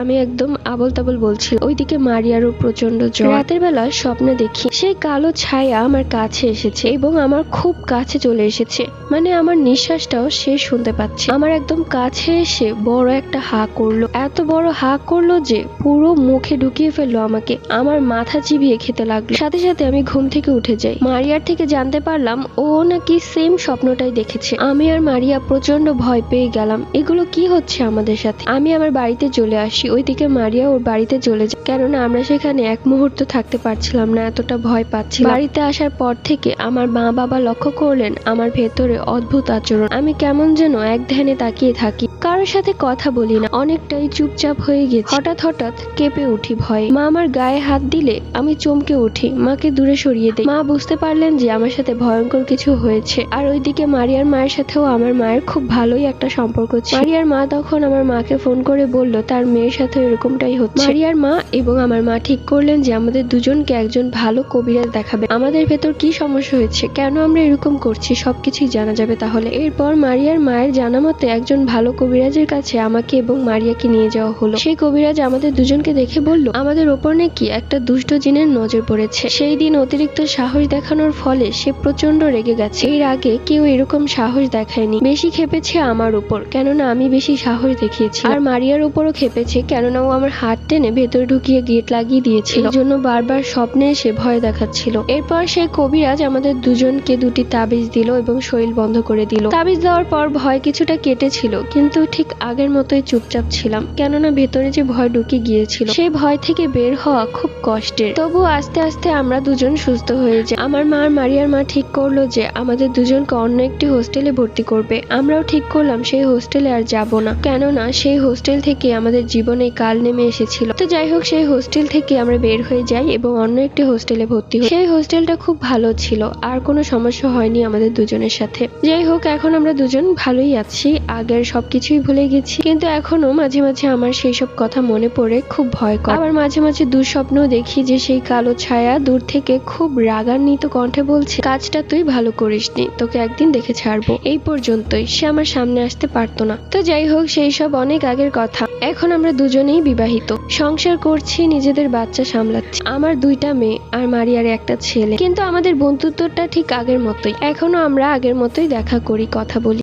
আমি একদম আবল তাবল বলছি। ওইদিকে মারিয়ারও প্রচন্ড জ্বর। রাতের বেলা স্বপ্নে দেখি সেই কালো ছায়া আমার কাছে এসেছে এবং আমার খুব কাছে চলে এসেছে, মানে আমার নিঃশ্বাসটাও সে শুনতে পাচ্ছে। আমার একদম কাছে এসে বড় একটা হা করলো, এত বড় হা করলো যে পুরো মুখে ঢুকিয়ে ফেললো আমাকে, আমার মাথা চিবিয়ে খেতে লাগলো। সাথে সাথে আমি ঘুম থেকে উঠে যাই। মারিয়ার থেকে জানতে পারলাম ও নাকি সেম স্বপ্নটাই দেখেছে। আমি আর মারিয়া প্রচন্ড ভয় পেয়ে গেলাম, এগুলো কি হচ্ছে আমাদের সাথে। আমি আমার বাড়িতে চলে আসি, ওইদিকে মারিয়া ওর বাড়িতে চলে যায়, কেননা আমরা সেখানে এক মুহূর্ত থাকতে পারছিলাম না, এতটা ভয় পাচ্ছি। বাড়িতে আসার পর থেকে আমার মা বাবা লক্ষ্য করলেন আমার ভেতরে অদ্ভুত আচরণ। আমি কেমন যেন এক ধ্যানে তাকিয়ে থাকি, কারোর সাথে কথা বলি না, অনেকটাই চুপচাপ হয়ে গেছি। হঠাৎ হঠাৎ কেঁপে উঠি ভয়ে। মা আমার গায়ে হাত দিলে আমি চমকে উঠি, মাকে দূরে সরিয়ে দিই। মা বুঝতে পারলেন যে আমার সাথে ভয়ঙ্কর কিছু হয়েছে। আর ওইদিকে মারিয়ার মায়ের সাথেও আমার মায়ের খুব ভালোই একটা সম্পর্ক ছিল। মারিয়ার মা তখন আমার মাকে ফোন করে বলল তার মেয়ের সাথে এরকমটাই হচ্ছে। মারিয়ার মা এবং আমার মা ঠিক করলেন যে আমাদের দুজনকে একজন ভালো কবিরাজ দেখাবে। আমাদের ভেতর কি সমস্যা হয়েছে, কেন আমরা এরকম করছি, সবকিছুই জানা যাবে তাহলে। এরপর মারিয়ার মায়ের জানা মতে একজন ভালো কবিরাজের কাছে আমাকে এবং মারিয়াকে নিয়ে যাওয়া হলো। সেই কবিরাজ আমাদের দুজনকে দেখে বলল আমাদের ওপর নাকি একটা দুষ্ট জিনের নজর পড়েছে। সেই দিন অতিরিক্ত সাহস দেখানোর ফলে সে প্রচন্ড রেগে গেছে। এর আগে কেউ এরকম সাহস দেখায়নি। বেশি খেপেছে আমার উপর, কেননা আমি বেশি সাহস দেখিয়েছি। আর মারিয়ার উপরও খেপেছে, কেননা ও আমার হাত টেনে ভেতরে ঢুকিয়ে গেট লাগিয়ে দিয়েছিল, এই জন্য বারবার স্বপ্নে এসে ভয় দেখাচ্ছিল। এরপর সেই কবিরাজ আমাদের দুজনকে দুটি তাবিজ দিল এবং শরীর বন্ধ করে দিল। তাবিজ দেওয়ার পর ভয় কিছুটা কেটেছিল, কিন্তু ঠিক আগের মতোই চুপচাপ ছিলাম, কেননা ভেতরে যে ভয় ঢুকে গিয়েছিল, সেই ভয় থেকে বের হওয়া খুব কষ্টের। তবু আস্তে আস্তে আমরা দুজন সুস্থ হয়ে যাই। আমার মা আর মারিয়ার মা ঠিক করলো যে আমাদের দুজনকে অন্য একটি হোস্টেলে ভর্তি করবে। আমরাও ঠিক করলাম সেই হোস্টেলে আর যাব না, কেননা সেই হোস্টেল থেকে আমাদের জীবনে কাল নেমে এসেছিল। তো যাই হোক, সেই হোস্টেল থেকে আমরা বের হয়ে যাই এবং অন্য একটি হোস্টেলে ভর্তি হই। সেই হোস্টেলটা খুব ভালো ছিল, আর কোনো সমস্যা হয়নি আমাদের দুজনের সাথে। যাই হোক, এখন আমরা দুজন ভালোই আছি, আগের সবকিছুই ভুলে গেছি, কিন্তু এখনো মাঝে মাঝে আমার সেই সব কথা মনে পড়ে খুব ভয় করে। আবার মাঝে মাঝে দুঃস্বপ্ন দেখি যে সেই কালো ছায়া দূর থেকে খুব রাগান্বিত কণ্ঠে বলছে কাজটা তুই ভালো করিসনি, তোকে একদিন দেখে ছাড়বো। এই পর্যন্তই, সে আমার সামনে আসতে পারতো না। তো যাই হোক, সেই সব অনেক আগের কথা। এখন আমরা দুজনেই বিবাহিত, সংসার করছি, নিজেদের বাচ্চা সামলাচ্ছি। আমার দুইটা মেয়ে আর মারিয়ার একটা ছেলে। কিন্তু আমাদের বন্ধুত্বটা ঠিক আগের মতোই, এখনো আমরা আগের মতোই দেখা করি, কথা বলি।